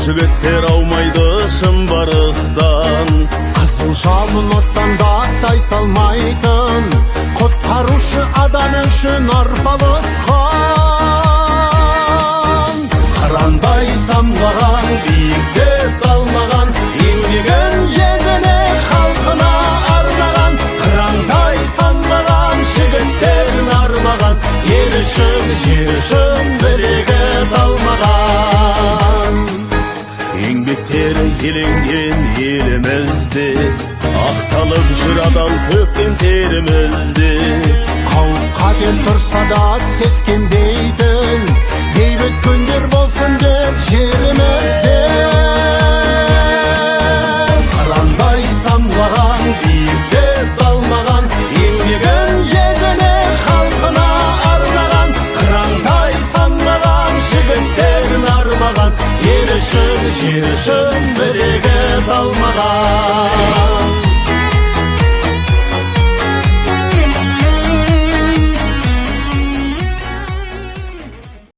жігіттер аумайды шын барыстан. Қызыл жалын оттан да аттай салмайтын, құтқарушы адам үшін арпалысқан. Қырандай самғаған, биікте талмаған, еңбегін еліне халқына арнаған. Қырандай самғаған, жігіттерін армаған, ел үшін, жер үшін бірегі талмаған. Еңбектері еленген елімізде, ақталып жүр адал төккен терімізде. Қауіп қатер тұрса да сескенбейтін, бейбіт күндер болсын деп жерімізде. Қырандай самғаған, биікте талмаған, еңбегін еліне халқына арнаған. Қырандай самғаған, жігіттерін армаған, ел үшін, жер үшін бірегі талмаған.